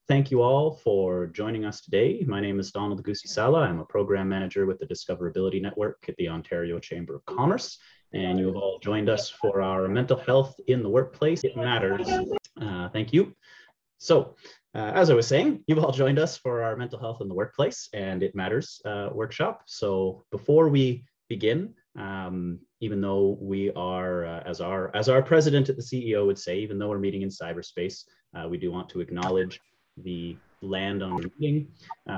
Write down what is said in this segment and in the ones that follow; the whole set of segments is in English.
thank you all for joining us today. My name is Donald Gussi-Sala. I'm a program manager with the Discoverability Network at the Ontario Chamber of Commerce, and you have all joined us for our Mental Health in the Workplace. It Matters. Thank you. So, as I was saying, you've all joined us for our Mental Health in the Workplace and It Matters workshop. So before we begin, even though we are, as our president at the CEO would say, even though we're meeting in cyberspace, we do want to acknowledge the land on the meeting,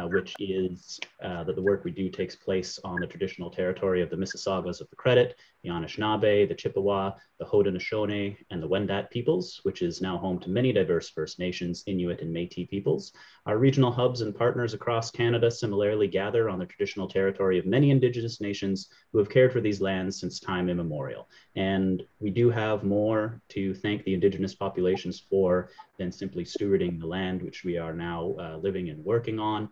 which is that the work we do takes place on the traditional territory of the Mississaugas of the Credit, the Anishinaabe, the Chippewa, the Haudenosaunee, and the Wendat peoples, which is now home to many diverse First Nations, Inuit, and Métis peoples. Our regional hubs and partners across Canada similarly gather on the traditional territory of many Indigenous nations who have cared for these lands since time immemorial. And we do have more to thank the Indigenous populations for than simply stewarding the land, which we are now living and working on.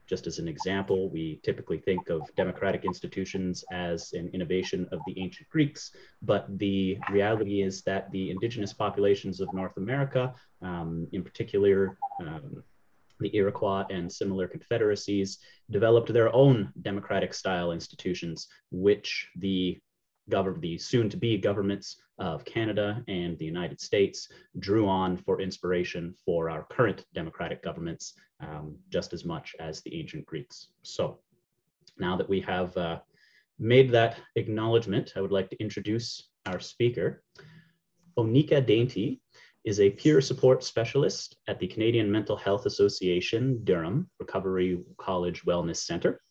Just as an example, we typically think of democratic institutions as an innovation of the ancient Greeks, but the reality is that the Indigenous populations of North America, in particular, the Iroquois and similar confederacies, developed their own democratic style institutions, which the soon-to-be governments of Canada and the United States drew on for inspiration for our current democratic governments, just as much as the ancient Greeks. So now that we have made that acknowledgement, I would like to introduce our speaker. Onika Dainty is a peer support specialist at the Canadian Mental Health Association Durham Recovery College Wellness Centre.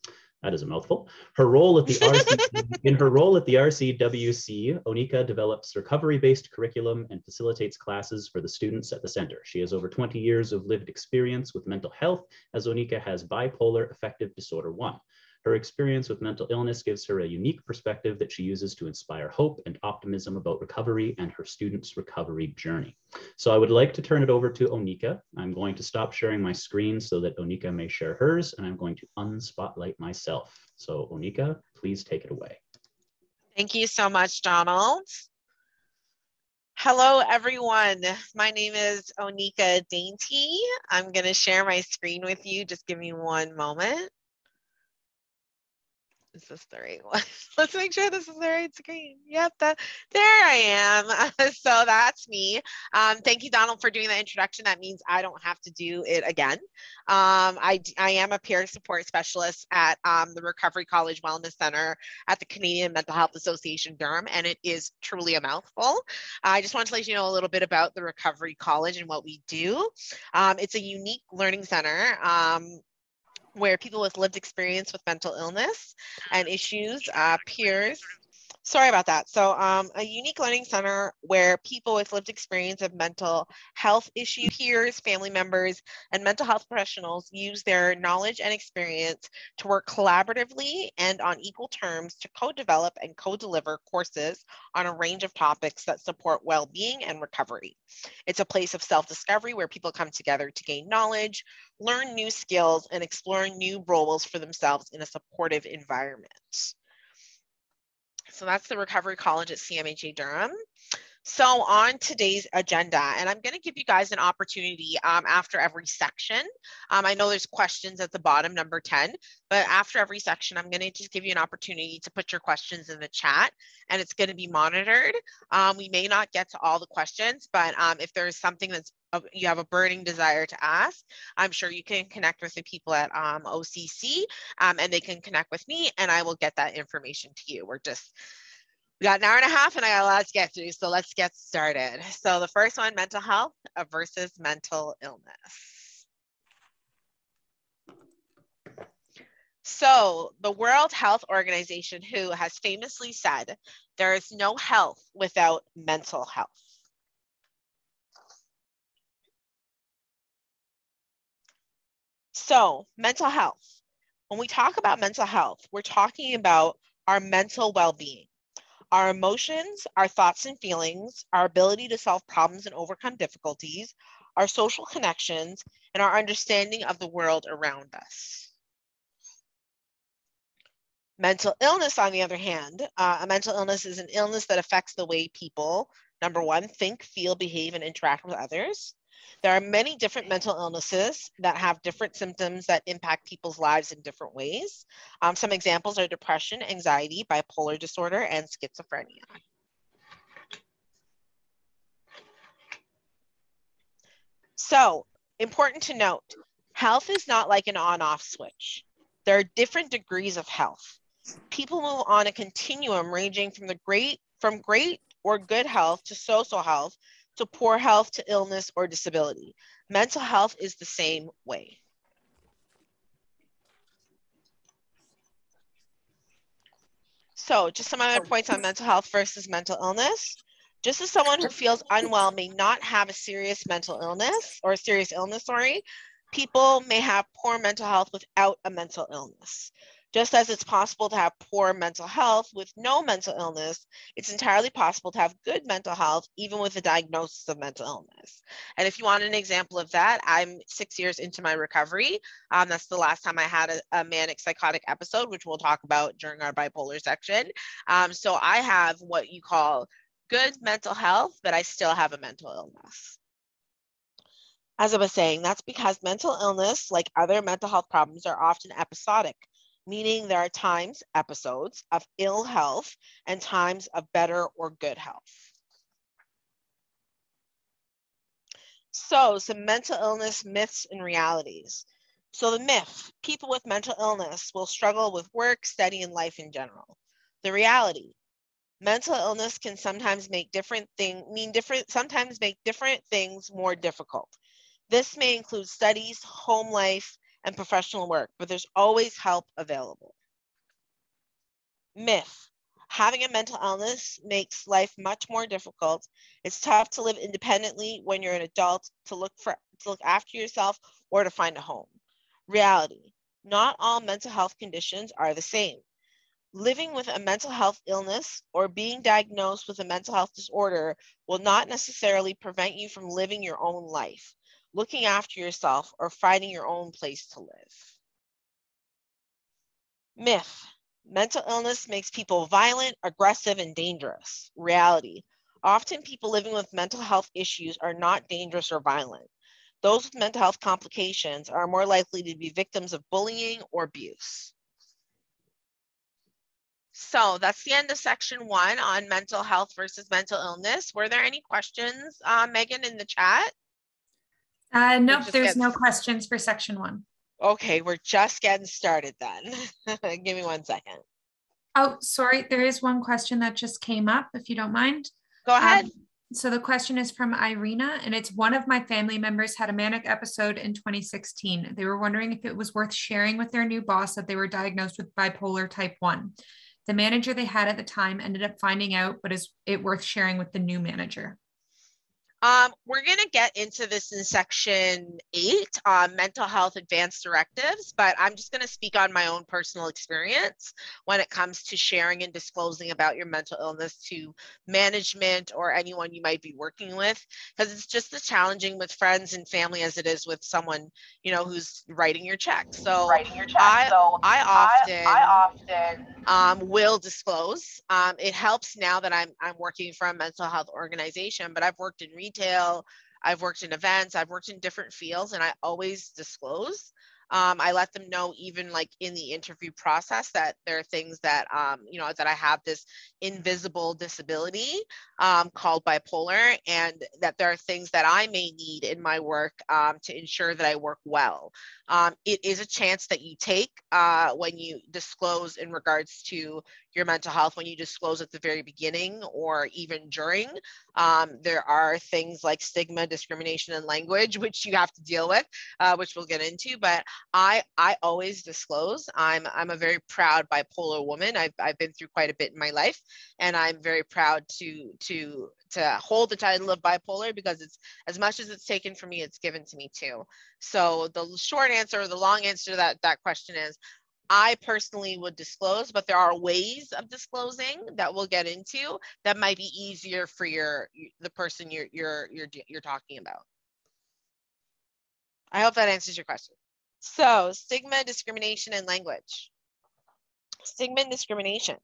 That is a mouthful. In her role at the RCWC, Onika develops recovery-based curriculum and facilitates classes for the students at the center. She has over 20 years of lived experience with mental health, as Onika has bipolar affective disorder 1. Her experience with mental illness gives her a unique perspective that she uses to inspire hope and optimism about recovery and her students' recovery journey. So I would like to turn it over to Onika. I'm going to stop sharing my screen so that Onika may share hers, and I'm going to unspotlight myself. So Onika, please take it away. Thank you so much, Donald. Hello, everyone. My name is Onika Dainty. I'm going to share my screen with you. Just give me one moment. Is this the right one? Let's make sure this is the right screen. Yep, there I am. So that's me. Thank you, Donald, for doing the introduction. That means I don't have to do it again. I am a peer support specialist at the Recovery College Wellness Centre at the Canadian Mental Health Association Durham, and it is truly a mouthful. I just wanted to let you know a little bit about the Recovery College and what we do. It's a unique learning center where people with lived experience with mental illness and issues, peers. Sorry about that. So a unique learning center where people with lived experience of mental health issues, peers, family members, and mental health professionals use their knowledge and experience to work collaboratively and on equal terms to co-develop and co-deliver courses on a range of topics that support well-being and recovery. It's a place of self-discovery where people come together to gain knowledge, learn new skills, and explore new roles for themselves in a supportive environment. So that's the Recovery College at CMHA Durham. So on today's agenda, and I'm going to give you guys an opportunity after every section. I know there's questions at the bottom, number 10, but after every section, I'm going to just give you an opportunity to put your questions in the chat, and it's going to be monitored. We may not get to all the questions, but if there's something that's you have a burning desire to ask, I'm sure you can connect with the people at OCC and they can connect with me and I will get that information to you. We got an hour and a half and I got a lot to get through, so let's get started. So the first one, mental health versus mental illness. So the World Health Organization, WHO, has famously said, there is no health without mental health. So mental health, when we talk about mental health, we're talking about our mental well-being, our emotions, our thoughts and feelings, our ability to solve problems and overcome difficulties, our social connections, and our understanding of the world around us. Mental illness, on the other hand, a mental illness is an illness that affects the way people, number one, think, feel, behave, and interact with others. There are many different mental illnesses that have different symptoms that impact people's lives in different ways. Some examples are depression, anxiety, bipolar disorder, and schizophrenia. So, important to note, health is not like an on-off switch. There are different degrees of health. People move on a continuum ranging from great or good health to so-so health to poor health to illness or disability. Mental health is the same way. So just some other points on mental health versus mental illness. Just as someone who feels unwell may not have a serious mental illness or a serious illness, people may have poor mental health without a mental illness. Just as it's possible to have poor mental health with no mental illness, it's entirely possible to have good mental health even with a diagnosis of mental illness. And if you want an example of that, I'm 6 years into my recovery. That's the last time I had a manic psychotic episode, which we'll talk about during our bipolar section. So I have what you call good mental health, but I still have a mental illness. As I was saying, that's because mental illness, like other mental health problems, are often episodic, meaning there are times, episodes, of ill health and times of better or good health. So, some mental illness myths and realities. So the myth, people with mental illness will struggle with work, study, and life in general. The reality, mental illness can sometimes make different things more difficult. This may include studies, home life, and professional work, but there's always help available. Myth, having a mental illness makes life much more difficult. It's tough to live independently when you're an adult, to look after yourself, or to find a home. Reality, not all mental health conditions are the same. Living with a mental health illness or being diagnosed with a mental health disorder will not necessarily prevent you from living your own life, looking after yourself, or finding your own place to live. Myth, mental illness makes people violent, aggressive, and dangerous. Reality, often people living with mental health issues are not dangerous or violent. Those with mental health complications are more likely to be victims of bullying or abuse. So that's the end of section 1 on mental health versus mental illness. Were there any questions, Megan, in the chat? No, there's no questions for section 1. Okay, we're just getting started then. Give me 1 second. Oh, sorry, there is one question that just came up, if you don't mind. Go ahead. So the question is from Irina, and it's, one of my family members had a manic episode in 2016. They were wondering if it was worth sharing with their new boss that they were diagnosed with bipolar type 1. The manager they had at the time ended up finding out, but is it worth sharing with the new manager? We're going to get into this in section 8 on mental health advanced directives, but I'm just going to speak on my own personal experience when it comes to sharing and disclosing about your mental illness to management or anyone you might be working with, because it's just as challenging with friends and family as it is with someone, you know, who's writing your check. So I often will disclose. It helps now that I'm working for a mental health organization, but I've worked in retail, I've worked in events, I've worked in different fields, and I always disclose. I let them know, even like in the interview process, that there are things that, you know, that I have this invisible disability called bipolar, and that there are things that I may need in my work to ensure that I work well. It is a chance that you take when you disclose in regards to your mental health, when you disclose at the very beginning or even during. There are things like stigma, discrimination, and language, which you have to deal with, which we'll get into, but I always disclose. I'm a very proud bipolar woman. I've been through quite a bit in my life, and I'm very proud to hold the title of bipolar, because it's, as much as it's taken from me, it's given to me too. So the short answer, or the long answer to that question is, I personally would disclose, but there are ways of disclosing that we'll get into that might be easier for the person you're talking about. I hope that answers your question. So, stigma, discrimination, and language. Stigma and discrimination.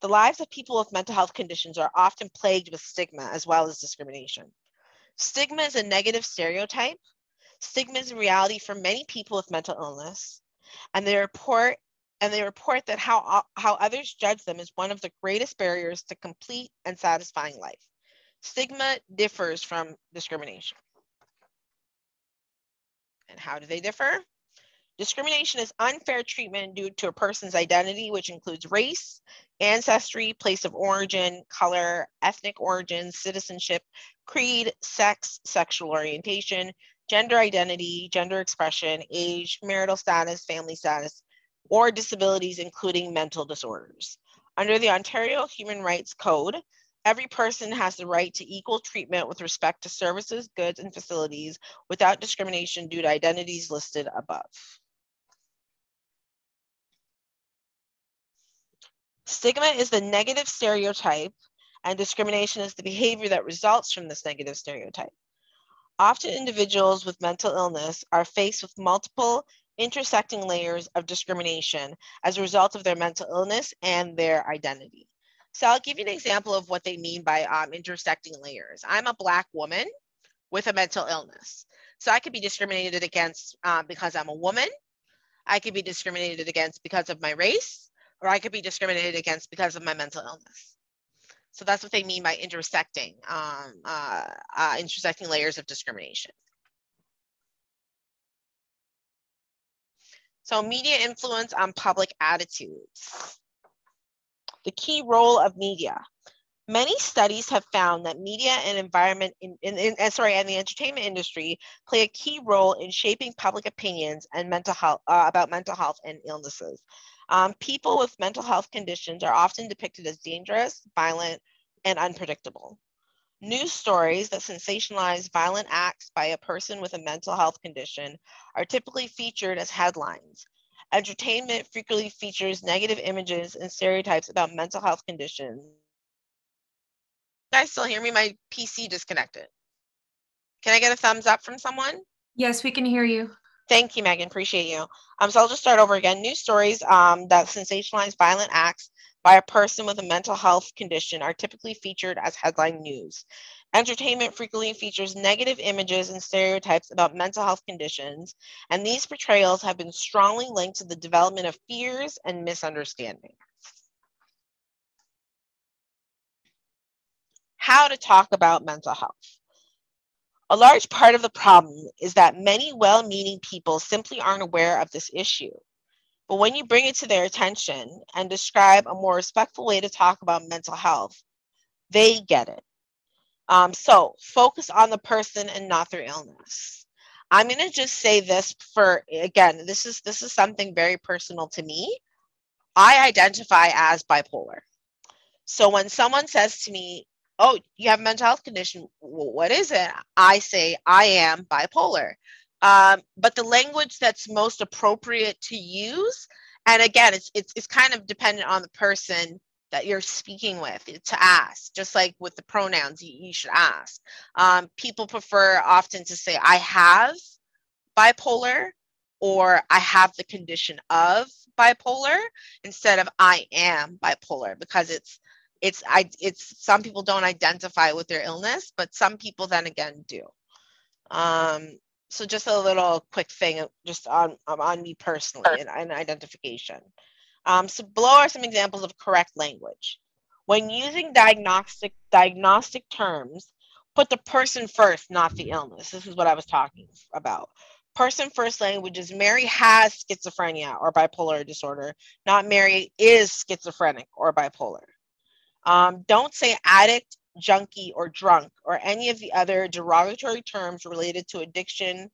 The lives of people with mental health conditions are often plagued with stigma as well as discrimination. Stigma is a negative stereotype. Stigma is a reality for many people with mental illness, and they report that how others judge them is one of the greatest barriers to complete and satisfying life. Stigma differs from discrimination. And how do they differ? Discrimination is unfair treatment due to a person's identity, which includes race, ancestry, place of origin, color, ethnic origin, citizenship, creed, sex, sexual orientation, gender identity, gender expression, age, marital status, family status, or disabilities, including mental disorders. Under the Ontario Human Rights Code, every person has the right to equal treatment with respect to services, goods, and facilities without discrimination due to identities listed above. Stigma is the negative stereotype, and discrimination is the behavior that results from this negative stereotype. Often individuals with mental illness are faced with multiple intersecting layers of discrimination as a result of their mental illness and their identity. So I'll give you an example of what they mean by intersecting layers. I'm a Black woman with a mental illness. So I could be discriminated against because I'm a woman. I could be discriminated against because of my race, or I could be discriminated against because of my mental illness. So that's what they mean by intersecting layers of discrimination. So media influence on public attitudes. The key role of media. Many studies have found that media and environment and the entertainment industry play a key role in shaping public opinions and mental health about mental health and illnesses. People with mental health conditions are often depicted as dangerous, violent, and unpredictable. News stories that sensationalize violent acts by a person with a mental health condition are typically featured as headlines. Entertainment frequently features negative images and stereotypes about mental health conditions. You guys still hear me? My PC disconnected. Can I get a thumbs up from someone? Yes, we can hear you. Thank you, Megan. Appreciate you. So I'll just start over again. News stories that sensationalize violent acts by a person with a mental health condition are typically featured as headline news. Entertainment frequently features negative images and stereotypes about mental health conditions, and these portrayals have been strongly linked to the development of fears and misunderstandings. How to talk about mental health. A large part of the problem is that many well-meaning people simply aren't aware of this issue. But when you bring it to their attention and describe a more respectful way to talk about mental health, they get it. So focus on the person and not their illness. I'm going to just say this again, this is something very personal to me. I identify as bipolar. So when someone says to me, "Oh, you have a mental health condition, what is it?" I say, "I am bipolar." But the language that's most appropriate to use, and again, it's kind of dependent on the person that you're speaking with to ask, just like with the pronouns, you should ask. People prefer often to say, "I have bipolar," or "I have the condition of bipolar," instead of "I am bipolar," because it's some people don't identify with their illness, but some people then again do. So just a little quick thing just on me personally and identification. So below are some examples of correct language. When using diagnostic terms, put the person first, not the illness. This is what I was talking about. Person first language is Mary has schizophrenia or bipolar disorder, not Mary is schizophrenic or bipolar. Don't say addict, junkie, or drunk, or any of the other derogatory terms related to addiction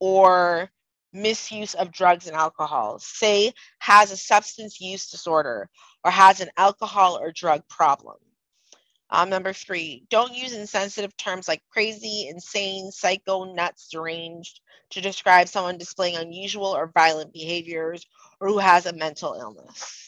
or misuse of drugs and alcohol. Say has a substance use disorder or has an alcohol or drug problem. Number 3, don't use insensitive terms like crazy, insane, psycho, nuts, deranged to describe someone displaying unusual or violent behaviors or who has a mental illness.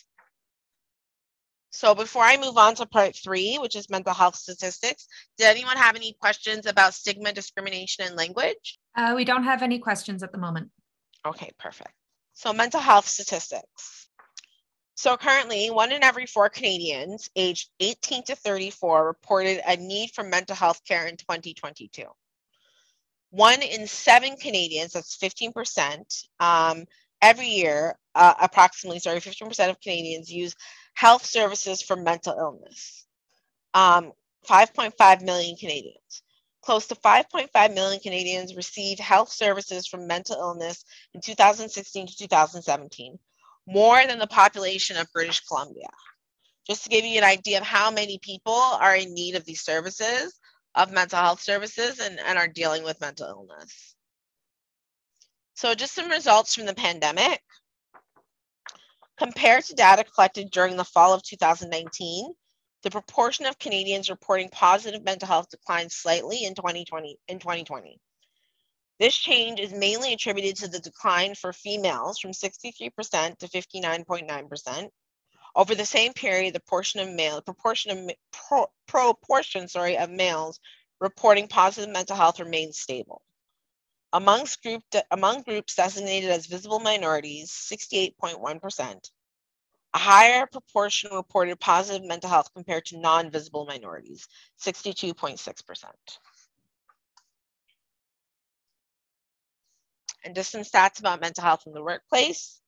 So before I move on to part 3, which is mental health statistics, did anyone have any questions about stigma, discrimination, and language? We don't have any questions at the moment. Okay, perfect. So mental health statistics. So currently, 1 in every 4 Canadians aged 18 to 34 reported a need for mental health care in 2022. 1 in 7 Canadians, that's 15%, every year, approximately, 15% of Canadians use health services for mental illness. 5.5 million Canadians. Close to 5.5 million Canadians received health services from mental illness in 2016 to 2017, more than the population of British Columbia. Just to give you an idea of how many people are in need of these services, of mental health services, and are dealing with mental illness. So just some results from the pandemic. Compared to data collected during the fall of 2019, the proportion of Canadians reporting positive mental health declined slightly in 2020. This change is mainly attributed to the decline for females from 63% to 59.9%. Over the same period, the proportion of males reporting positive mental health remained stable. Among groups designated as visible minorities, 68.1%, a higher proportion reported positive mental health compared to non-visible minorities, 62.6%. And just some stats about mental health in the workplace.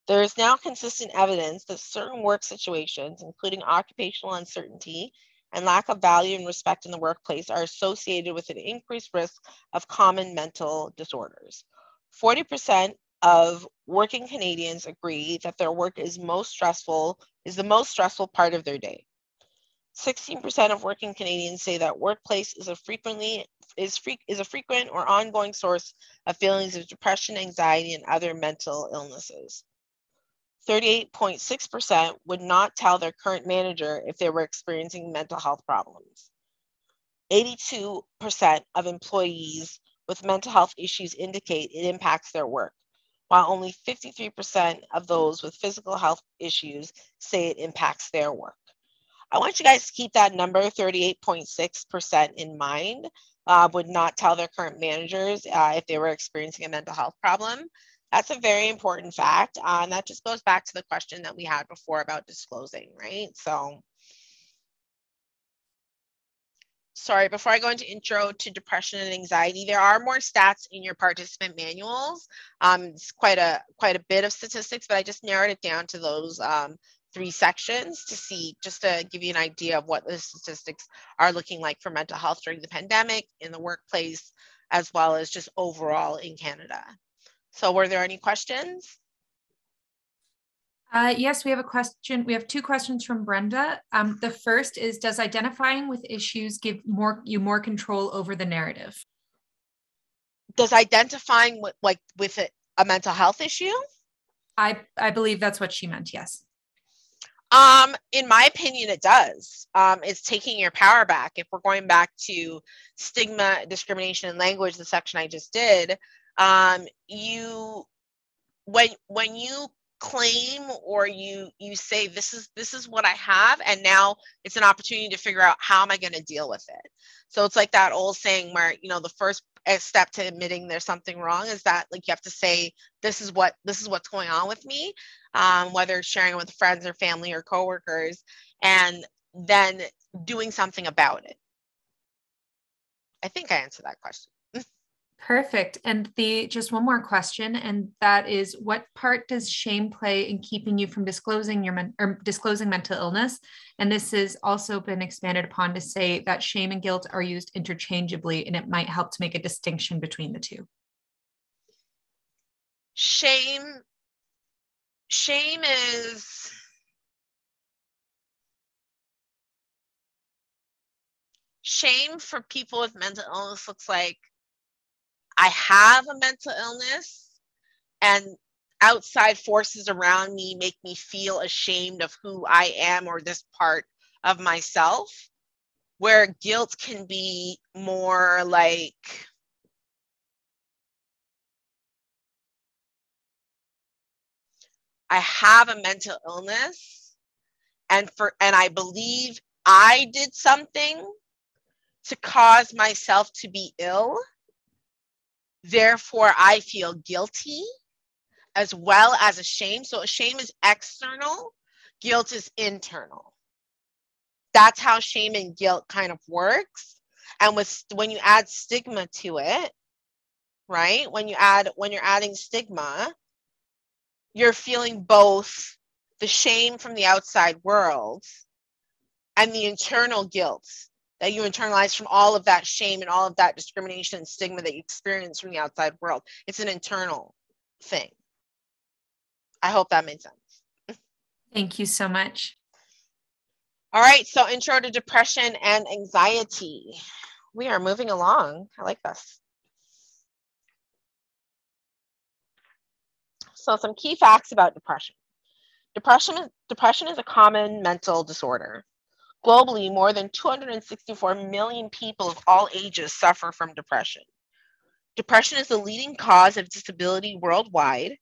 There is now consistent evidence that certain work situations, including occupational uncertainty and lack of value and respect in the workplace, are associated with an increased risk of common mental disorders. 40% of working Canadians agree that their work is the most stressful part of their day. 16% of working Canadians say that workplace is a frequent or ongoing source of feelings of depression, anxiety, and other mental illnesses. 38.6% would not tell their current manager if they were experiencing mental health problems. 82% of employees with mental health issues indicate it impacts their work, while only 53% of those with physical health issues say it impacts their work. I want you guys to keep that number, 38.6%, in mind. Would not tell their current managers if they were experiencing a mental health problem. That's a very important fact. And that just goes back to the question that we had before about disclosing, right? So, sorry, before I go into intro to depression and anxiety, there are more stats in your participant manuals. It's quite a bit of statistics, but I just narrowed it down to those 3 sections just to give you an idea of what the statistics are looking like for mental health during the pandemic, in the workplace, as well as just overall in Canada. So were there any questions? Yes, we have a question. We have 2 questions from Brenda. The first is, does identifying with issues give you more control over the narrative? Does identifying with a mental health issue? I believe that's what she meant, yes. In my opinion, it does. It's taking your power back. If we're going back to stigma, discrimination, and language, the section I just did, when you claim or you say this is what I have, and now it's an opportunity to figure out how am I going to deal with it. So it's like that old saying where, the first step to admitting there's something wrong is that, like, you have to say this is what's going on with me, whether sharing it with friends or family or coworkers, and then doing something about it. I think I answered that question. Perfect. And just one more question, and that is, what part does shame play in keeping you from disclosing disclosing mental illness? And this has also been expanded upon to say that shame and guilt are used interchangeably, and it might help to make a distinction between the two. Shame for people with mental illness looks like, I have a mental illness and outside forces around me make me feel ashamed of who I am or this part of myself, where guilt can be more like, I have a mental illness and I believe I did something to cause myself to be ill. Therefore, I feel guilty as well as ashamed. So shame is external, guilt is internal. That's how shame and guilt kind of works. And when you add stigma to it, right? When you're adding stigma, you're feeling both the shame from the outside world and the internal guilt that you internalize from all of that shame and all of that discrimination and stigma that you experience from the outside world. It's an internal thing. I hope that made sense. Thank you so much. All right, so intro to depression and anxiety. We are moving along. I like this. So some key facts about depression. Depression is a common mental disorder. Globally, more than 264 million people of all ages suffer from depression. Depression is the leading cause of disability worldwide,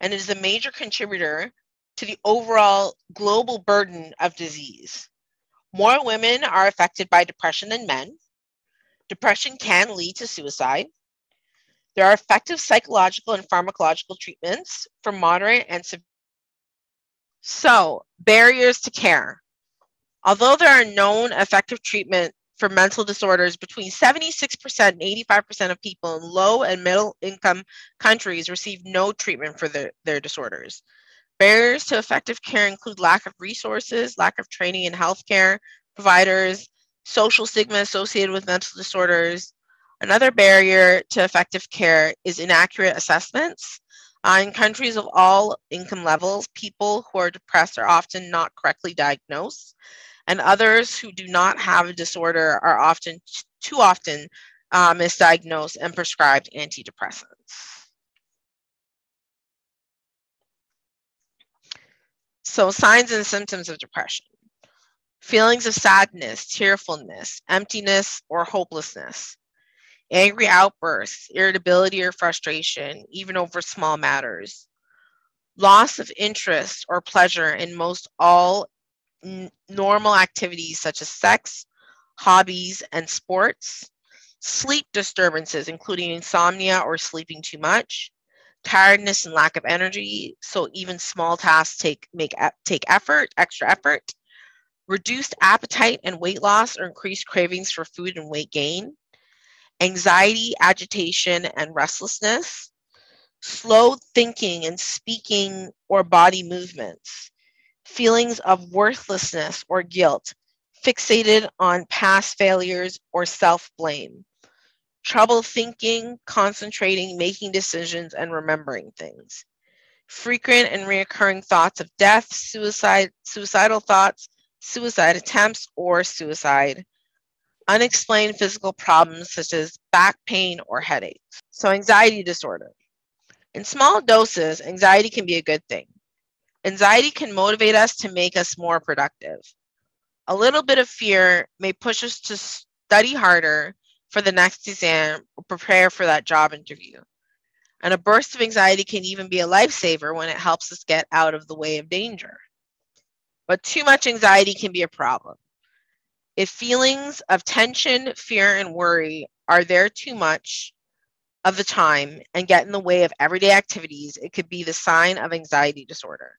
and it is a major contributor to the overall global burden of disease. More women are affected by depression than men. Depression can lead to suicide. There are effective psychological and pharmacological treatments for moderate and severe. So, barriers to care. Although there are known effective treatment for mental disorders, between 76% and 85% of people in low and middle income countries receive no treatment for their disorders. Barriers to effective care include lack of resources, lack of training in healthcare providers, social stigma associated with mental disorders. Another barrier to effective care is inaccurate assessments. In countries of all income levels, people who are depressed are often not correctly diagnosed, and others who do not have a disorder are too often misdiagnosed and prescribed antidepressants. So, signs and symptoms of depression. Feelings of sadness, tearfulness, emptiness, or hopelessness. Angry outbursts, irritability or frustration, even over small matters. Loss of interest or pleasure in most all normal activities such as sex, hobbies, and sports. Sleep disturbances, including insomnia or sleeping too much. Tiredness and lack of energy, so even small tasks take extra effort. Reduced appetite and weight loss or increased cravings for food and weight gain. Anxiety, agitation, and restlessness. Slow thinking and speaking or body movements. Feelings of worthlessness or guilt, fixated on past failures or self-blame. Trouble thinking, concentrating, making decisions, and remembering things. Frequent and reoccurring thoughts of death, suicidal thoughts, suicide attempts, or suicide. Unexplained physical problems such as back pain or headaches. So, anxiety disorder. In small doses, anxiety can be a good thing. Anxiety can motivate us to make us more productive. A little bit of fear may push us to study harder for the next exam or prepare for that job interview. And a burst of anxiety can even be a lifesaver when it helps us get out of the way of danger. But too much anxiety can be a problem. If feelings of tension, fear, and worry are there too much of the time and get in the way of everyday activities, it could be the sign of anxiety disorder.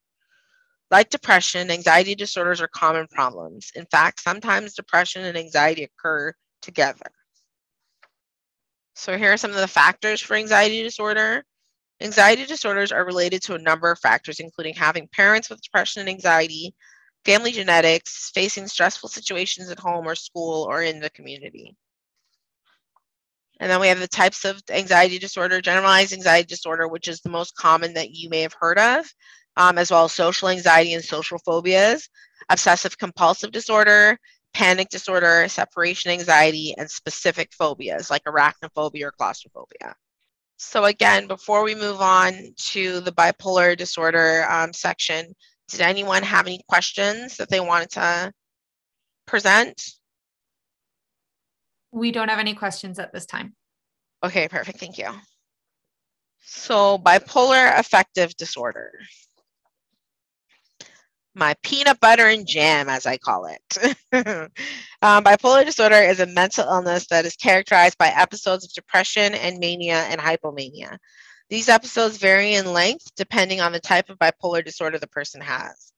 Like depression, anxiety disorders are common problems. In fact, sometimes depression and anxiety occur together. So here are some of the factors for anxiety disorder. Anxiety disorders are related to a number of factors, including having parents with depression and anxiety, family genetics, facing stressful situations at home or school or in the community. And then we have the types of anxiety disorder: generalized anxiety disorder, which is the most common that you may have heard of, as well as social anxiety and social phobias, obsessive compulsive disorder, panic disorder, separation anxiety, and specific phobias like arachnophobia or claustrophobia. So again, before we move on to the bipolar disorder section, did anyone have any questions that they wanted to present? We don't have any questions at this time. Okay, perfect. Thank you. So bipolar affective disorder. My peanut butter and jam, as I call it. Bipolar disorder is a mental illness that is characterized by episodes of depression and mania and hypomania. These episodes vary in length depending on the type of bipolar disorder the person has.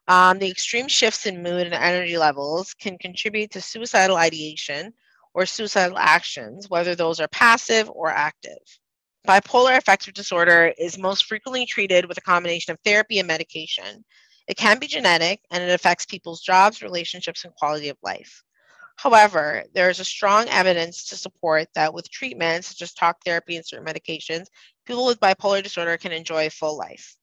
The extreme shifts in mood and energy levels can contribute to suicidal ideation or suicidal actions, whether those are passive or active. Bipolar affective disorder is most frequently treated with a combination of therapy and medication. It can be genetic, and it affects people's jobs, relationships, and quality of life. However, there is a strong evidence to support that with treatments such as talk therapy and certain medications, people with bipolar disorder can enjoy a full life.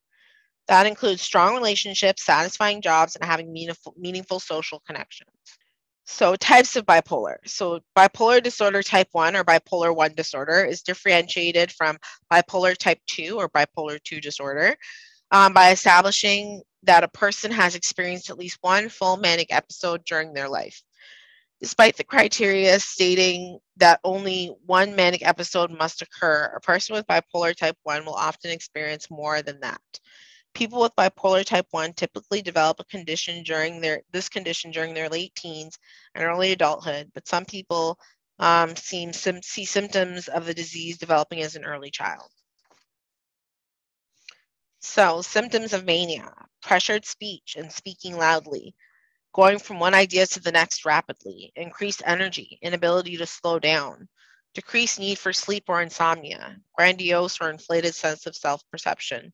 That includes strong relationships, satisfying jobs, and having meaningful social connections. So types of bipolar. So bipolar disorder type 1 or bipolar 1 disorder is differentiated from bipolar type 2 or bipolar 2 disorder by establishing that a person has experienced at least one full manic episode during their life. Despite the criteria stating that only one manic episode must occur, a person with bipolar type 1 will often experience more than that. People with bipolar type 1 typically develop this condition during their late teens and early adulthood, but some people see symptoms of the disease developing as an early child. So, symptoms of mania: pressured speech and speaking loudly, going from one idea to the next rapidly, increased energy, inability to slow down, decreased need for sleep or insomnia, grandiose or inflated sense of self-perception,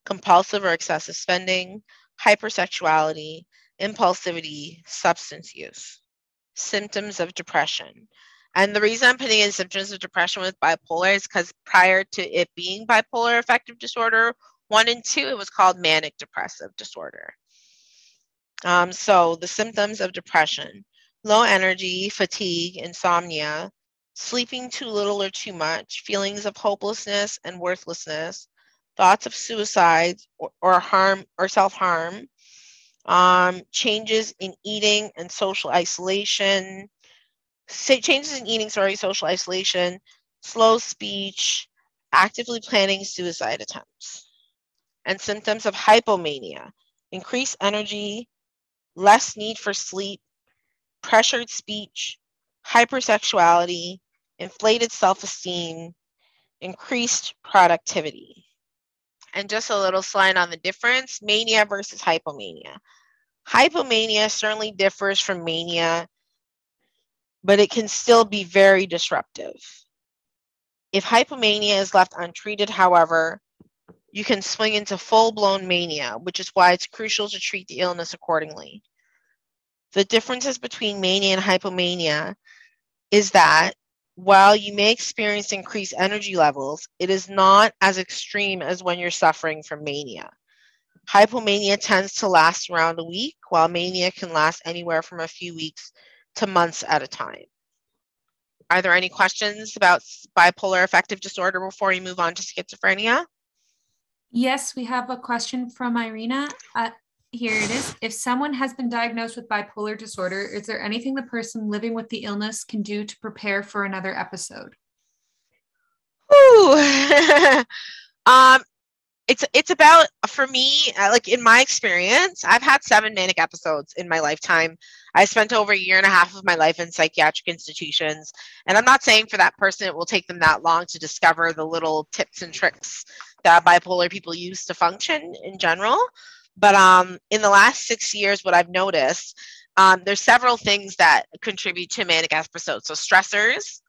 compulsive or excessive spending, hypersexuality, impulsivity, substance use. Symptoms of depression. And the reason I'm putting in symptoms of depression with bipolar is because prior to it being bipolar affective disorder 1 and 2, it was called manic depressive disorder. So the symptoms of depression: low energy, fatigue, insomnia, sleeping too little or too much, feelings of hopelessness and worthlessness, thoughts of suicide or harm or self-harm, changes in eating and social isolation, social isolation, slow speech, actively planning suicide attempts. And symptoms of hypomania: increased energy, less need for sleep, pressured speech, hypersexuality, inflated self-esteem, increased productivity. And just a little slide on the difference: mania versus hypomania. Hypomania certainly differs from mania, but it can still be very disruptive. If hypomania is left untreated, however, you can swing into full-blown mania, which is why it's crucial to treat the illness accordingly. The differences between mania and hypomania is that while you may experience increased energy levels, it is not as extreme as when you're suffering from mania. Hypomania tends to last around a week, while mania can last anywhere from a few weeks to months at a time. Are there any questions about bipolar affective disorder before we move on to schizophrenia? Yes, we have a question from Irina. Here it is. If someone has been diagnosed with bipolar disorder, is there anything the person living with the illness can do to prepare for another episode? Ooh. It's about, for me, like in my experience, I've had 7 manic episodes in my lifetime. I spent over a year and a half of my life in psychiatric institutions. And I'm not saying for that person it will take them that long to discover the little tips and tricks that bipolar people use to function in general. But in the last 6 years, what I've noticed, there's several things that contribute to manic episodes. So stressors,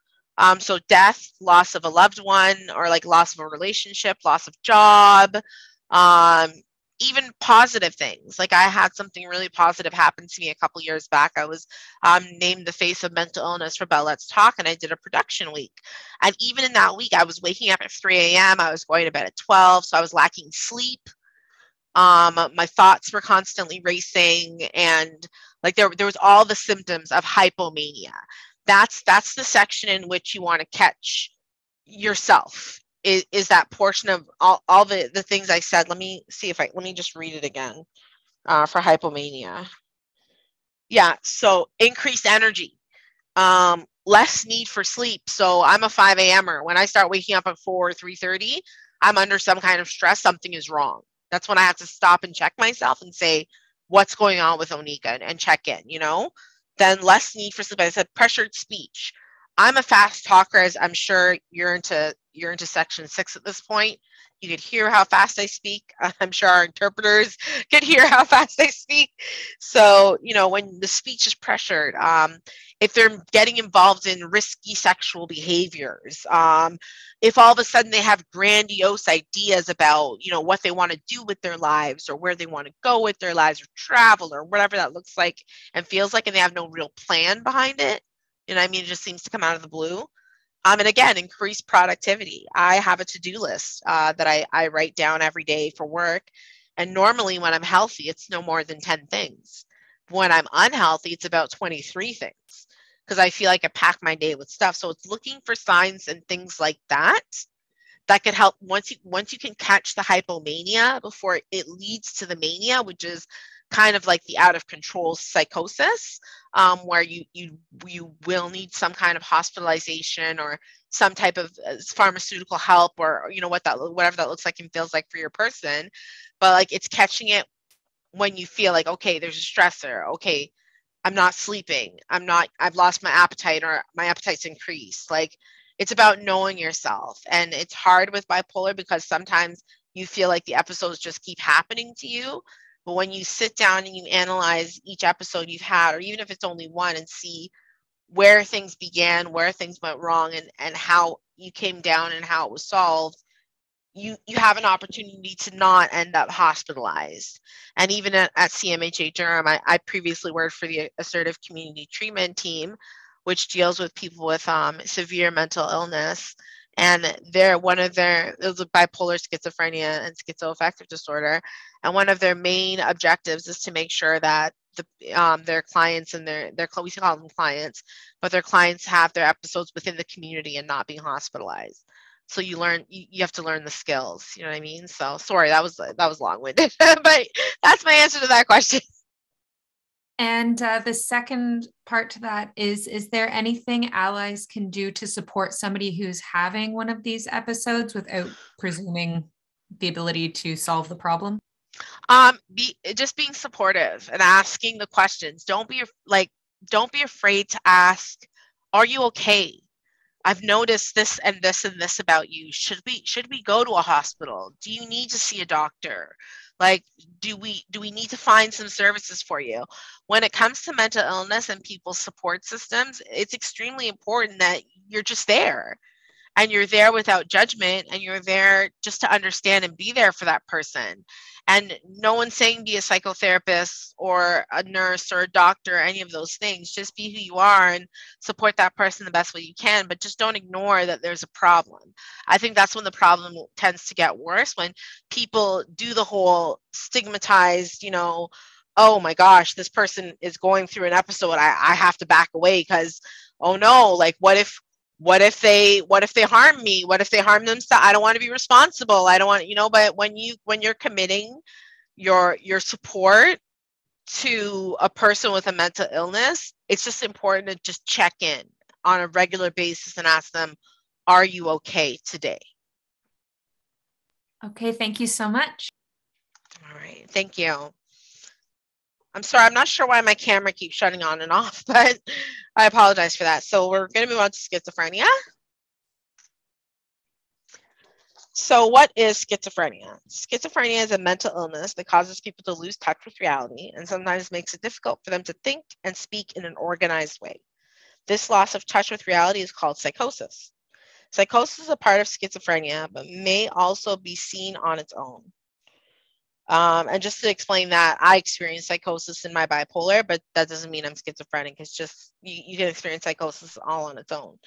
so death, loss of a loved one, or like loss of a relationship, loss of job, even positive things. Like I had something really positive happen to me a couple years back. I was named the face of mental illness for Bell Let's Talk, and I did a production week. And even in that week, I was waking up at 3 a.m. I was going to bed at 12, so I was lacking sleep. My thoughts were constantly racing, and like there was all the symptoms of hypomania. That's the section in which you want to catch yourself, is that portion of all the things I said. Let me just read it again for hypomania. Yeah, so increased energy, less need for sleep. So I'm a 5 a.m.er. When I start waking up at 4 or 3:30, I'm under some kind of stress. Something is wrong. That's when I have to stop and check myself and say, what's going on with Onika, and check in, Then less need for sleep. I said pressured speech. I'm a fast talker, as I'm sure you're into section 6 at this point. You could hear how fast I speak. I'm sure our interpreters could hear how fast I speak. So, you know, when the speech is pressured, if they're getting involved in risky sexual behaviors, if all of a sudden they have grandiose ideas about, you know, what they want to do with their lives or where they want to go with their lives or travel or whatever that looks like and feels like, and they have no real plan behind it. You know what I mean? It just seems to come out of the blue. And again, increase productivity. I have a to-do list that I write down every day for work. And normally when I'm healthy, it's no more than 10 things. When I'm unhealthy, it's about 23 things because I feel like I pack my day with stuff. So it's looking for signs and things like that that could help once you can catch the hypomania before it leads to the mania, which is kind of like the out of control psychosis, where you will need some kind of hospitalization or some type of pharmaceutical help, or you know whatever that looks like and feels like for your person. But like it's catching it when you feel like, okay, there's a stressor. Okay, I'm not sleeping. I've lost my appetite or my appetite's increased. Like it's about knowing yourself. And it's hard with bipolar because sometimes you feel like the episodes just keep happening to you. But when you sit down and you analyze each episode you've had, or even if it's only one, and see where things began, where things went wrong, and how you came down and how it was solved, you have an opportunity to not end up hospitalized. And even at CMHA Durham, I previously worked for the Assertive Community Treatment Team, which deals with people with severe mental illness. And it was a bipolar, schizophrenia, and schizoaffective disorder. And one of their main objectives is to make sure that their clients and their we call them clients, but their clients have their episodes within the community and not being hospitalized. So you have to learn the skills. You know what I mean? So sorry, that was long-winded, but that's my answer to that question. And the second part to that is there anything allies can do to support somebody who's having one of these episodes without presuming the ability to solve the problem? Just being supportive and asking the questions. Don't be afraid to ask, are you okay? I've noticed this and this and this about you. Should we go to a hospital? Do you need to see a doctor? Like, do we need to find some services for you? When it comes to mental illness and people's support systems, it's extremely important that you're just there. And you're there without judgment, and you're there just to understand and be there for that person. And no one's saying be a psychotherapist or a nurse or a doctor, or any of those things. Just be who you are and support that person the best way you can, but just don't ignore that there's a problem. I think that's when the problem tends to get worse, when people do the whole stigmatized, you know, oh my gosh, this person is going through an episode. I have to back away because, oh no, like what if they harm me? What if they harm themselves? I don't want to be responsible. I don't want, you know, but when you're committing your support to a person with a mental illness, it's just important to just check in on a regular basis and ask them, are you okay today? Okay, thank you so much. All right, thank you. I'm sorry, I'm not sure why my camera keeps shutting on and off, but I apologize for that. So we're going to move on to schizophrenia. So what is schizophrenia? Schizophrenia is a mental illness that causes people to lose touch with reality and sometimes makes it difficult for them to think and speak in an organized way. This loss of touch with reality is called psychosis. Psychosis is a part of schizophrenia, but may also be seen on its own. And just to explain that, I experienced psychosis in my bipolar, but that doesn't mean I'm schizophrenic. It's just you can experience psychosis all on its own.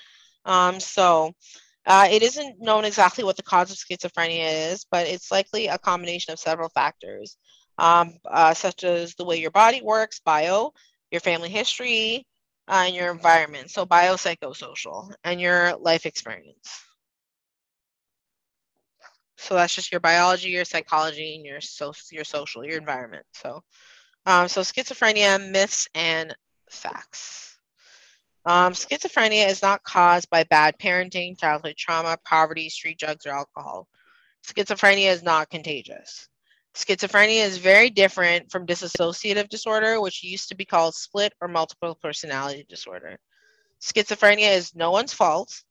It isn't known exactly what the cause of schizophrenia is, but it's likely a combination of several factors, such as the way your body works, your family history, and your environment. So biopsychosocial, and your life experience. So that's just your biology, your psychology, and your social, your environment. So schizophrenia, myths and facts. Schizophrenia is not caused by bad parenting, childhood trauma, poverty, street drugs, or alcohol. Schizophrenia is not contagious. Schizophrenia is very different from dissociative disorder, which used to be called split or multiple personality disorder. Schizophrenia is no one's fault.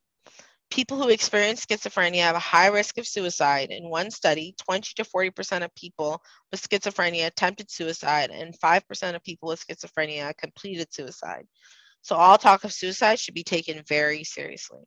People who experience schizophrenia have a high risk of suicide. In one study, 20 to 40% of people with schizophrenia attempted suicide, and 5% of people with schizophrenia completed suicide. So all talk of suicide should be taken very seriously.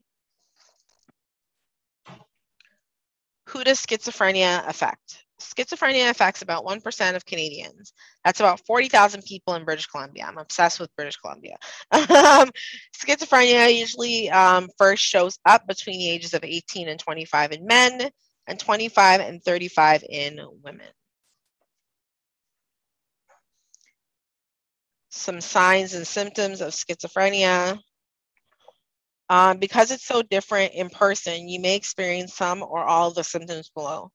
Who does schizophrenia affect? Schizophrenia affects about 1% of Canadians. That's about 40,000 people in British Columbia. I'm obsessed with British Columbia. Schizophrenia usually first shows up between the ages of 18 and 25 in men and 25 and 35 in women. Some signs and symptoms of schizophrenia. Because it's so different in person, you may experience some or all of the symptoms below.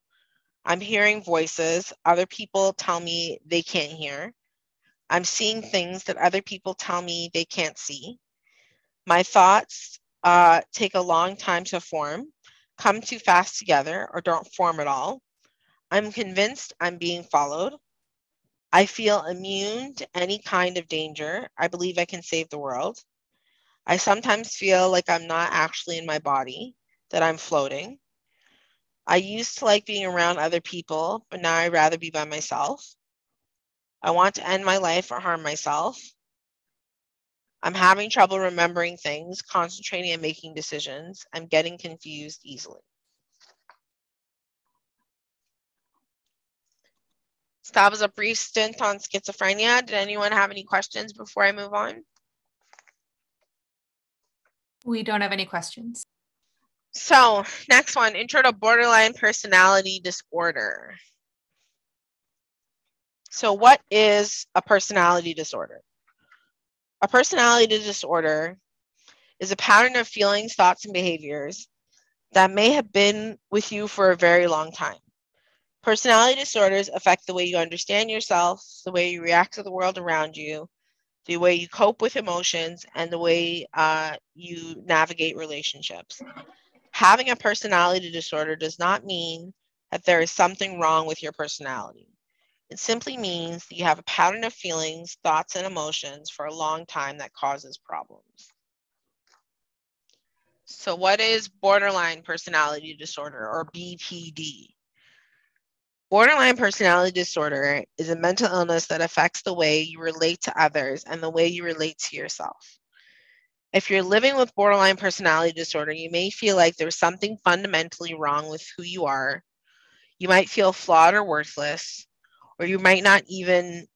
I'm hearing voices. Other people tell me they can't hear. I'm seeing things that other people tell me they can't see. My thoughts take a long time to form, come too fast together, or don't form at all. I'm convinced I'm being followed. I feel immune to any kind of danger. I believe I can save the world. I sometimes feel like I'm not actually in my body, that I'm floating. I used to like being around other people, but now I'd rather be by myself. I want to end my life or harm myself. I'm having trouble remembering things, concentrating and making decisions. I'm getting confused easily. So that was a brief stint on schizophrenia. Did anyone have any questions before I move on? We don't have any questions. So next one, intro to borderline personality disorder. So what is a personality disorder? A personality disorder is a pattern of feelings, thoughts, and behaviors that may have been with you for a very long time. Personality disorders affect the way you understand yourself, the way you react to the world around you, the way you cope with emotions, and the way you navigate relationships. Having a personality disorder does not mean that there is something wrong with your personality. It simply means that you have a pattern of feelings, thoughts, and emotions for a long time that causes problems. So what is borderline personality disorder, or BPD? Borderline personality disorder is a mental illness that affects the way you relate to others and the way you relate to yourself. If you're living with borderline personality disorder, you may feel like there's something fundamentally wrong with who you are. You might feel flawed or worthless, or you might not even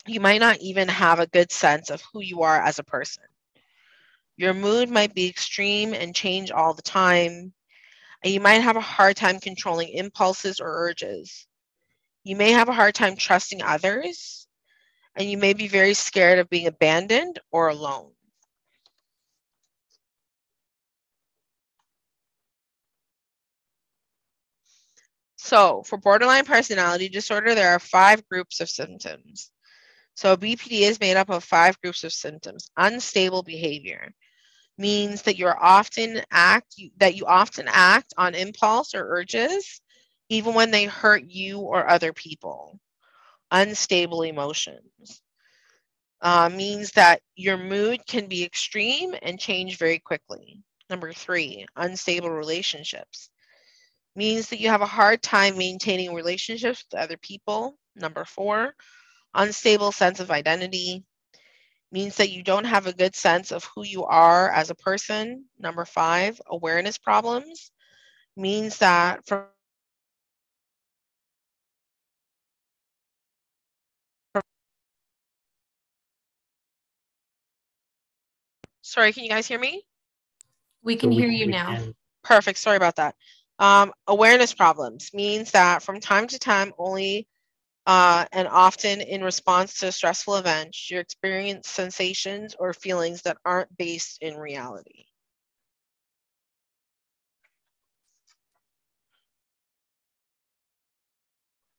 have a good sense of who you are as a person. Your mood might be extreme and change all the time, and you might have a hard time controlling impulses or urges. You may have a hard time trusting others, and you may be very scared of being abandoned or alone. So for borderline personality disorder, there are 5 groups of symptoms. So BPD is made up of 5 groups of symptoms. Unstable behavior means that you often act on impulse or urges, even when they hurt you or other people. Unstable emotions means that your mood can be extreme and change very quickly. Number 3, unstable relationships means that you have a hard time maintaining relationships with other people. Number 4, unstable sense of identity means that you don't have a good sense of who you are as a person. Number 5, awareness problems means that sorry, can you guys hear me? We can hear you now. Perfect. Sorry about that. Awareness problems means that from time to time only and often in response to stressful events, you experience sensations or feelings that aren't based in reality.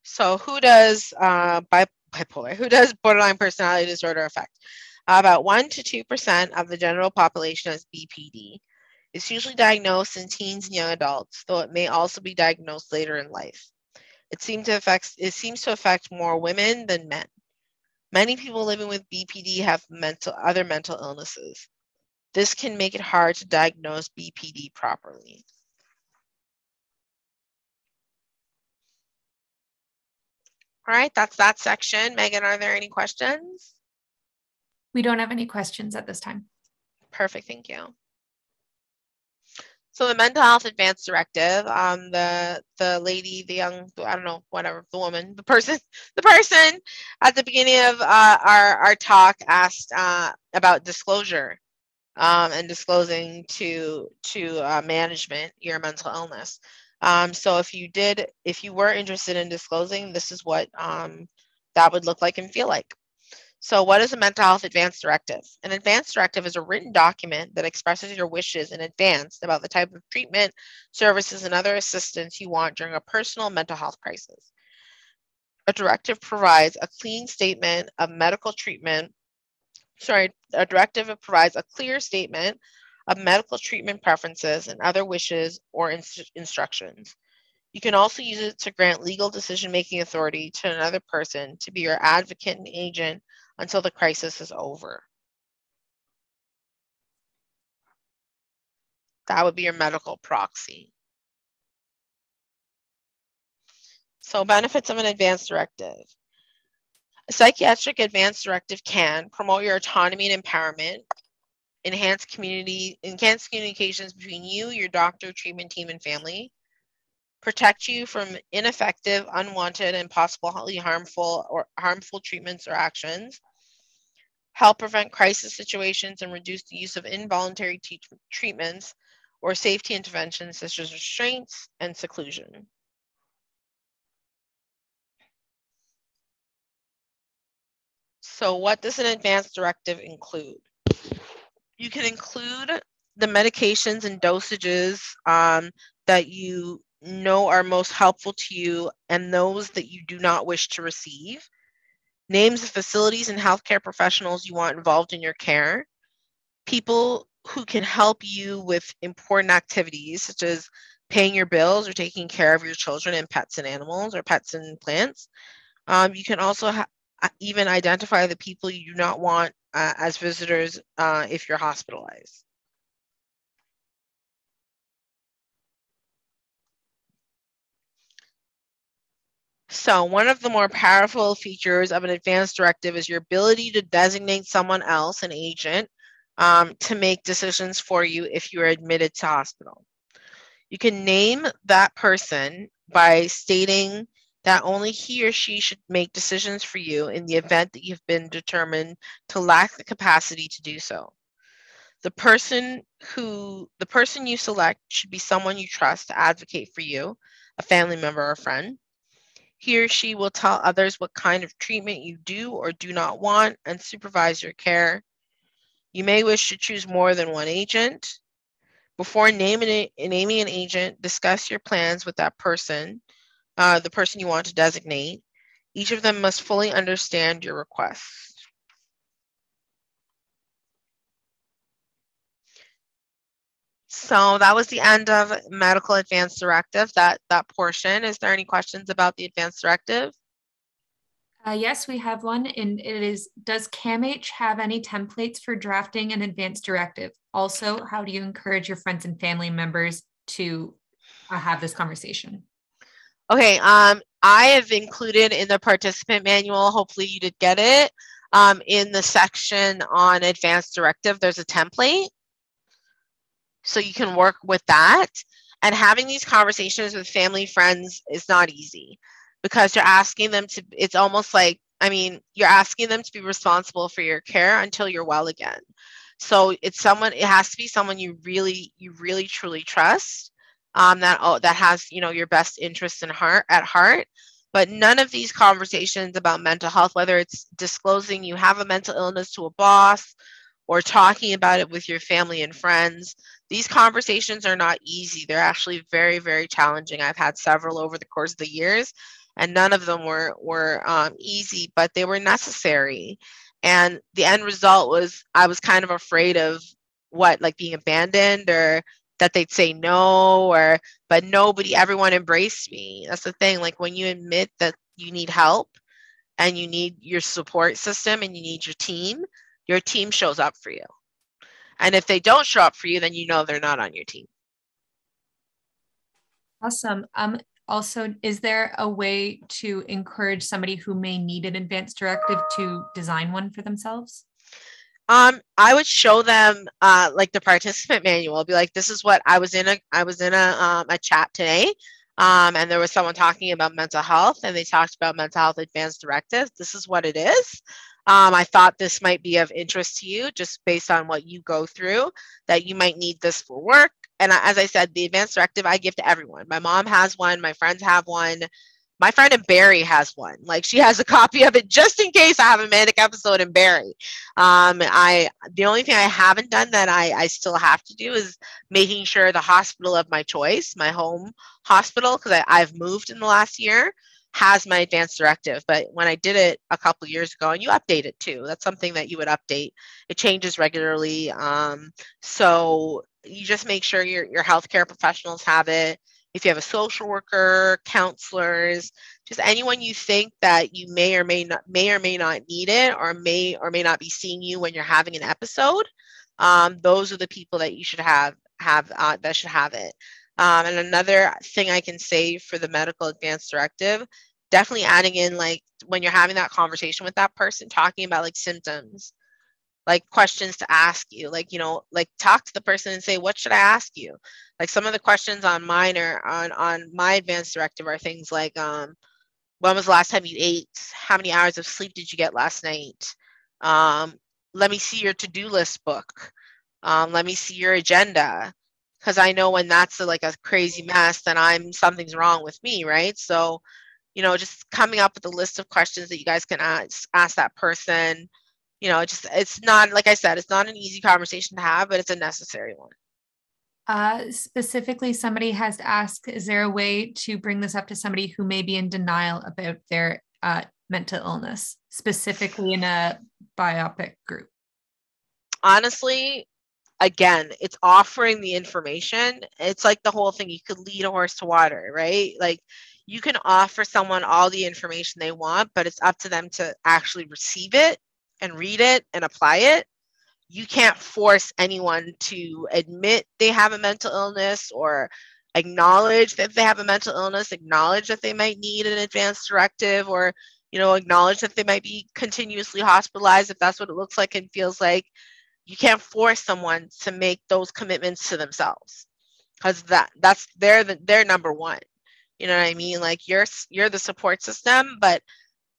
So who does who does borderline personality disorder affect? About 1 to 2% of the general population has BPD. It's usually diagnosed in teens and young adults, though it may also be diagnosed later in life. It seems to affect more women than men. Many people living with BPD have other mental illnesses. This can make it hard to diagnose BPD properly. All right, that's that section. Megan, are there any questions? We don't have any questions at this time. Perfect, thank you. So the Mental Health Advance Directive, the lady, the young, I don't know, whatever, the woman, the person at the beginning of our talk asked about disclosure and disclosing to management your mental illness. So if you were interested in disclosing, this is what that would look like and feel like. So what is a Mental Health Advance Directive? An advance directive is a written document that expresses your wishes in advance about the type of treatment, services, and other assistance you want during a personal mental health crisis. A directive provides a clean statement of medical treatment. A directive provides a clear statement of medical treatment preferences and other wishes or instructions. You can also use it to grant legal decision-making authority to another person to be your advocate and agent until the crisis is over. That would be your medical proxy. So benefits of an advance directive. A psychiatric advance directive can promote your autonomy and empowerment, enhance communications between you, your doctor, treatment team, and family, protect you from ineffective, unwanted, and possibly harmful treatments or actions, help prevent crisis situations and reduce the use of involuntary treatments or safety interventions such as restraints and seclusion. So what does an advance directive include? You can include the medications and dosages that you know are most helpful to you and those that you do not wish to receive. Names of facilities and healthcare professionals you want involved in your care. People who can help you with important activities such as paying your bills or taking care of your children and pets and animals or pets and plants. You can also even identify the people you do not want as visitors if you're hospitalized. So one of the more powerful features of an advance directive is your ability to designate someone else, an agent, to make decisions for you if you are admitted to hospital. You can name that person by stating that only he or she should make decisions for you in the event that you've been determined to lack the capacity to do so. The person you select should be someone you trust to advocate for you, a family member or friend. He or she will tell others what kind of treatment you do or do not want and supervise your care. You may wish to choose more than one agent. Before naming an agent, discuss your plans with that person, the person you want to designate. Each of them must fully understand your requests. So that was the end of medical advance directive, that portion. Is there any questions about the advance directive? Yes, we have one, and it is, does CMHA have any templates for drafting an advance directive? Also, how do you encourage your friends and family members to have this conversation? Okay, I have included in the participant manual, hopefully you did get it, in the section on advance directive, there's a template. So you can work with that. And having these conversations with family, friends is not easy because you're asking them to, it's almost like, you're asking them to be responsible for your care until you're well again. So it has to be someone you really truly trust, that has, your best interests at heart. But none of these conversations about mental health, whether it's disclosing you have a mental illness to a boss or talking about it with your family and friends, these conversations are not easy. They're actually very, very challenging. I've had several over the course of the years, and none of them were easy, but they were necessary. And the end result was I was kind of afraid of being abandoned or that they'd say no, but everyone embraced me. That's the thing. Like when you admit that you need help and you need your support system and you need your team shows up for you. And if they don't show up for you, then you know they're not on your team. Awesome. Also, is there a way to encourage somebody who may need an advanced directive to design one for themselves? I would show them like the participant manual. Be like, this is what I was in a chat today, and there was someone talking about mental health, and they talked about mental health advanced directives. This is what it is. I thought this might be of interest to you, just based on what you go through, that you might need this for work. And as I said, the advanced directive I give to everyone. My mom has one. My friends have one. My friend in Barrie has one. Like, she has a copy of it just in case I have a manic episode in Barrie. The only thing I haven't done that I still have to do is making sure the hospital of my choice, my home hospital, because I've moved in the last year, has my advanced directive. But when I did it a couple of years ago, and you update it too, that's something that you would update. It changes regularly. So you just make sure your healthcare professionals have it. If you have a social worker, counselors, just anyone you think that you may or may not need it, or may not be seeing you when you're having an episode, those are the people that you should have that should have it. And another thing I can say for the medical advanced directive, definitely adding in, like, when you're having that conversation with that person, talking about like symptoms, like questions to ask you, like, like talk to the person and say, what should I ask you? Like, some of the questions on mine or on my advanced directive are things like, when was the last time you ate? How many hours of sleep did you get last night? Let me see your to-do list book. Let me see your agenda. Because I know when that's like a crazy mess, then something's wrong with me, right? So, just coming up with a list of questions that you guys can ask that person. It's not, like I said, it's not an easy conversation to have, but it's a necessary one. Specifically, somebody has asked, is there a way to bring this up to somebody who may be in denial about their mental illness, specifically in a biopic group? Honestly, again, it's offering the information. It's like the whole thing. You could lead a horse to water, right? Like, you can offer someone all the information they want, but it's up to them to actually receive it and read it and apply it. You can't force anyone to admit they have a mental illness, or acknowledge that they have a mental illness, acknowledge that they might need an advanced directive, or, acknowledge that they might be continuously hospitalized, if that's what it looks like and feels like. You can't force someone to make those commitments to themselves, because that's their number one. You know what I mean? Like, you're the support system. But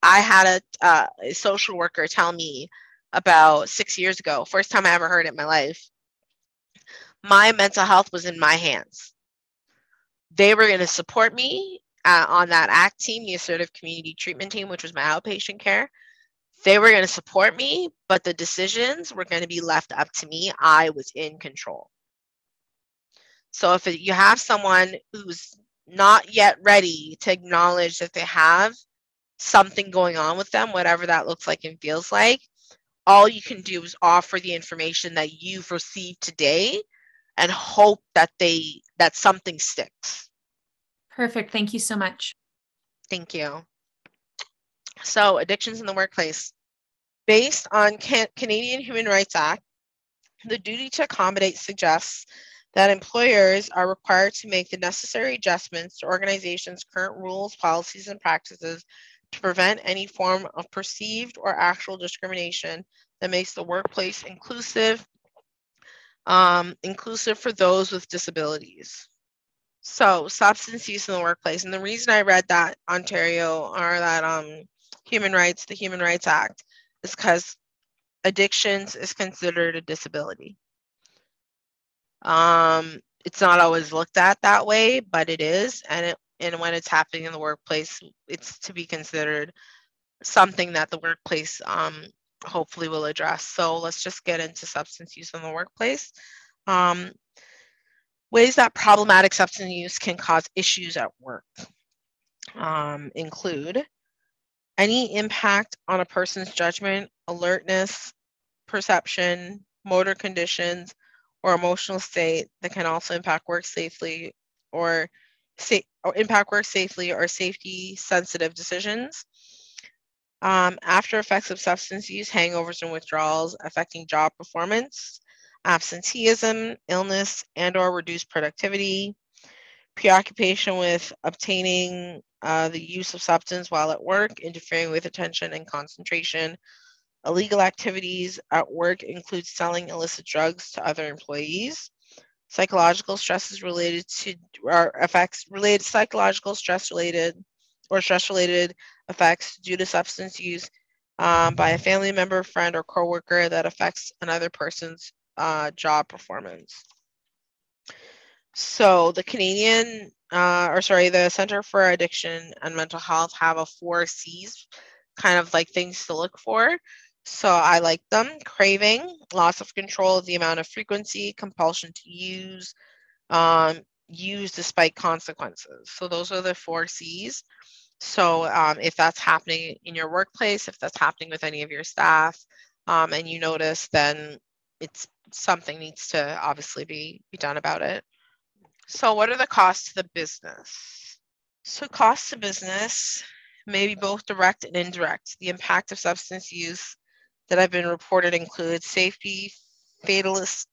I had a social worker tell me about 6 years ago, first time I ever heard it in my life, my mental health was in my hands. They were going to support me on that ACT team, the Assertive Community Treatment Team, which was my outpatient care. They were going to support me, but the decisions were going to be left up to me. I was in control. So if you have someone who's not yet ready to acknowledge that they have something going on with them, whatever that looks like and feels like, all you can do is offer the information that you've received today and hope that something sticks. Perfect. Thank you so much. Thank you. So, addictions in the workplace. Based on Canadian Human Rights Act, the duty to accommodate suggests that employers are required to make the necessary adjustments to organizations' current rules, policies, and practices to prevent any form of perceived or actual discrimination that makes the workplace inclusive for those with disabilities. So, substance use in the workplace. And the reason I read that Ontario, or that the Human Rights Act, is because addictions is considered a disability. It's not always looked at that way, but it is. And when it's happening in the workplace, it's to be considered something that the workplace hopefully will address. So let's just get into substance use in the workplace. Ways that problematic substance use can cause issues at work include any impact on a person's judgment, alertness, perception, motor conditions, or emotional state that can also impact work safely or safety sensitive decisions. After effects of substance use, hangovers and withdrawals affecting job performance. absenteeism, illness, and or reduced productivity, preoccupation with obtaining the use of substance while at work, interfering with attention and concentration. Illegal activities at work include selling illicit drugs to other employees. Psychological stresses related to or effects related psychological stress related effects due to substance use by a family member, friend, or coworker that affects another person's job performance. So the the Center for Addiction and Mental Health have a 4 C's, kind of like things to look for. So I like them: craving, loss of control of the amount of frequency, compulsion to use, use despite consequences. So those are the 4 C's. So if that's happening in your workplace, if that's happening with any of your staff, and you notice, then it's something needs to obviously be done about it. So what are the costs to the business? So costs to business may be both direct and indirect. The impact of substance use that have been reported include safety, fatalities,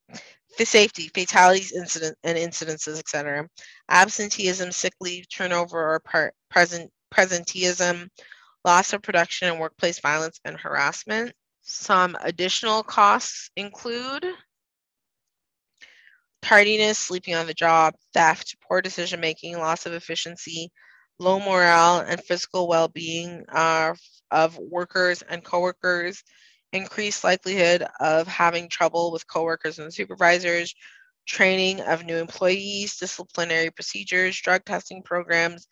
incidences, etc., absenteeism, sick leave, turnover, or presenteeism, loss of production, and workplace violence and harassment. Some additional costs include tardiness, sleeping on the job, theft, poor decision-making, loss of efficiency, low morale and physical well-being of workers and coworkers, increased likelihood of having trouble with coworkers and supervisors, training of new employees, disciplinary procedures, drug testing programs,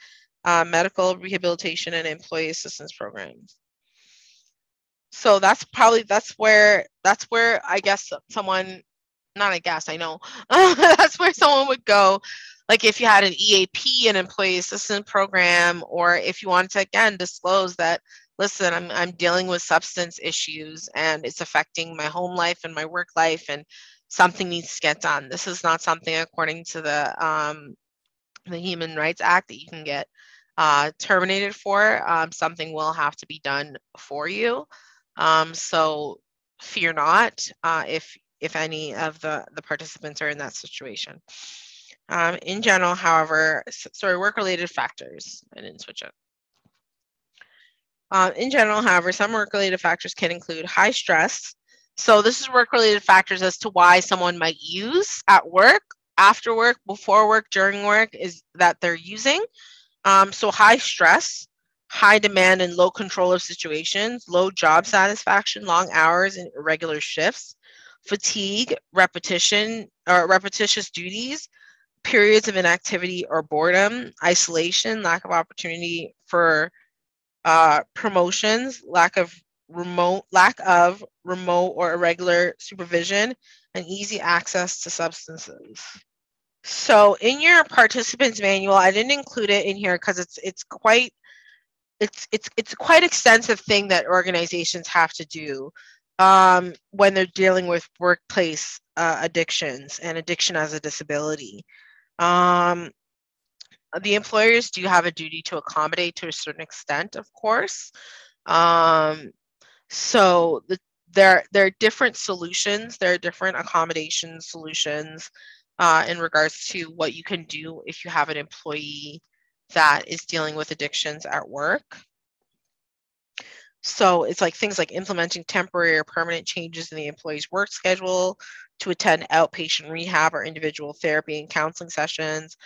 medical rehabilitation, and employee assistance programs. So that's where I guess someone, not I guess, I know, that's where someone would go. Like if you had an EAP, an employee assistance program, or if you wanted to, again, disclose that, listen, I'm dealing with substance issues and it's affecting my home life and my work life, and something needs to get done. This is not something, according to the Human Rights Act, that you can get terminated for. Something will have to be done for you. So fear not if any of the participants are in that situation. In general, however, work-related factors. I didn't switch it. In general, however, some work-related factors can include high stress. So this is work-related factors as to why someone might use at work, after work, before work, during work, is that they're using. So high stress, high demand and low control of situations, low job satisfaction, long hours and irregular shifts, fatigue, repetition or repetitious duties, periods of inactivity or boredom, isolation, lack of opportunity for promotions, lack of remote or irregular supervision, and easy access to substances. So in your participants manual, I didn't include it in here because it's quite extensive thing that organizations have to do when they're dealing with workplace addictions and addiction as a disability. The employers do have a duty to accommodate to a certain extent, of course. So there are different solutions. There are different accommodation solutions in regards to what you can do if you have an employee that is dealing with addictions at work. So it's like things like implementing temporary or permanent changes in the employee's work schedule to attend outpatient rehab or individual therapy and counseling sessions,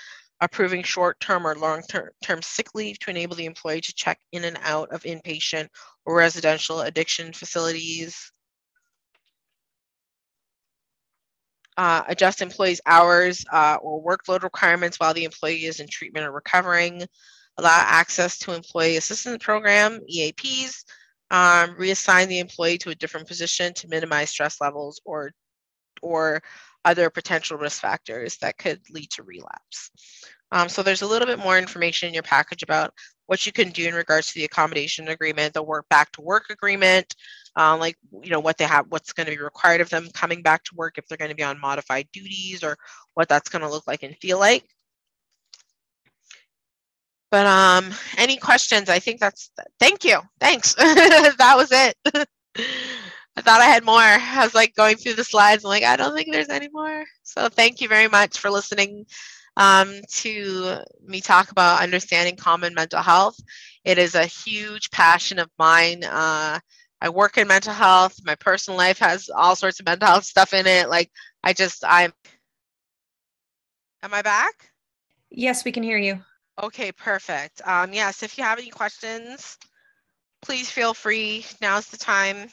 approving short-term or long-term sick leave to enable the employee to check in and out of inpatient or residential addiction facilities, adjust employees' hours or workload requirements while the employee is in treatment or recovering, allow access to employee assistance program, EAPs, reassign the employee to a different position to minimize stress levels or other potential risk factors that could lead to relapse. So there's a little bit more information in your package about what you can do in regards to the accommodation agreement, the back to work agreement, like, you know, what they have, what's going to be required of them coming back to work if they're going to be on modified duties, or what that's going to look like and feel like. But any questions? I think thank you. Thanks. That was it. I thought I had more. I was like going through the slides. I'm like, I don't think there's any more. So thank you very much for listening to me talk about understanding common mental health. It is a huge passion of mine. I work in mental health. My personal life has all sorts of mental health stuff in it. Like am I back? Yes, we can hear you. Okay, perfect. Yes, if you have any questions, please feel free. Now's the time.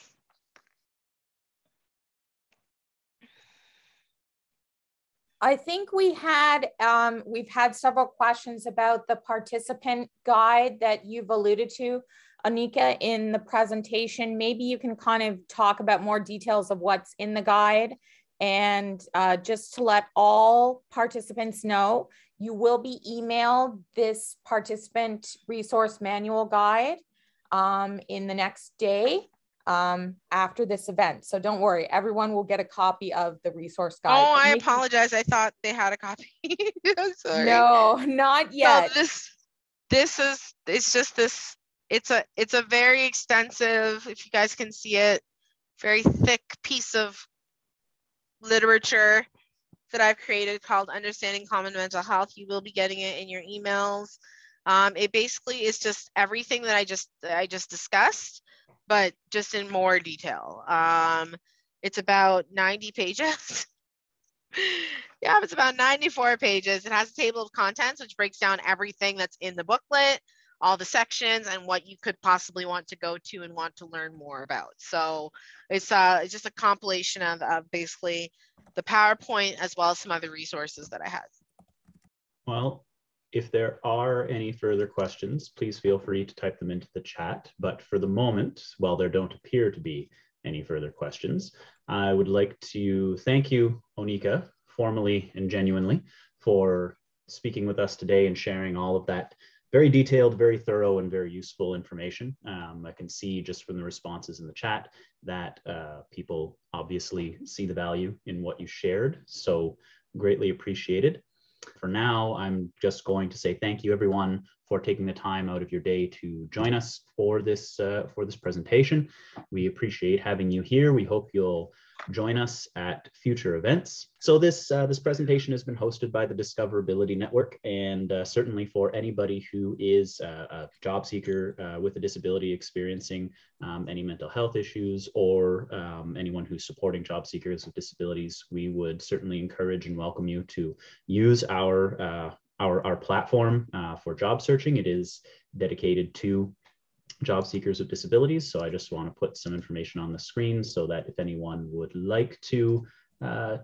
I think we've had several questions about the participant guide that you've alluded to, Anika, in the presentation. Maybe you can kind of talk about more details of what's in the guide. And just to let all participants know, you will be emailed this participant resource manual guide in the next day after this event. So don't worry, everyone will get a copy of the resource guide. Oh, I apologize. I thought they had a copy. I'm sorry. No, not yet. No, it's a very extensive, if you guys can see it, very thick piece of literature that I've created called Understanding Common Mental Health. You will be getting it in your emails. It basically is just everything that I just discussed, but just in more detail. It's about 90 pages. Yeah, it's about 94 pages. It has a table of contents, which breaks down everything that's in the booklet, all the sections, and what you could possibly want to go to and want to learn more about. So it's just a compilation of basically the PowerPoint as well as some other resources that I had. Well, if there are any further questions, please feel free to type them into the chat. But for the moment, while there don't appear to be any further questions, I would like to thank you, Onika, formally and genuinely, for speaking with us today and sharing all of that very detailed, very thorough, and very useful information. I can see just from the responses in the chat that people obviously see the value in what you shared, so greatly appreciated. For now, I'm just going to say thank you, everyone, for taking the time out of your day to join us for this presentation. We appreciate having you here. We hope you'll join us at future events. So this presentation has been hosted by the Discoverability Network, and certainly for anybody who is a job seeker with a disability experiencing any mental health issues, or anyone who's supporting job seekers with disabilities, we would certainly encourage and welcome you to use our platform for job searching. It is dedicated to job seekers with disabilities. So I just want to put some information on the screen so that if anyone would like to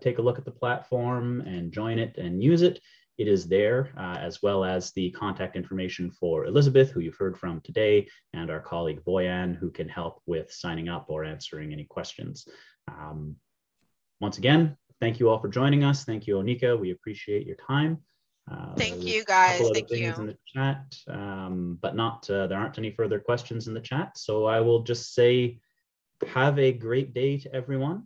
take a look at the platform and join it and use it, it is there, as well as the contact information for Elizabeth, who you've heard from today, and our colleague Boyan, who can help with signing up or answering any questions. Once again, thank you all for joining us. Thank you, Onika. We appreciate your time. Thank you, guys. Thank you. In the chat, but there aren't any further questions in the chat. So I will just say, have a great day to everyone.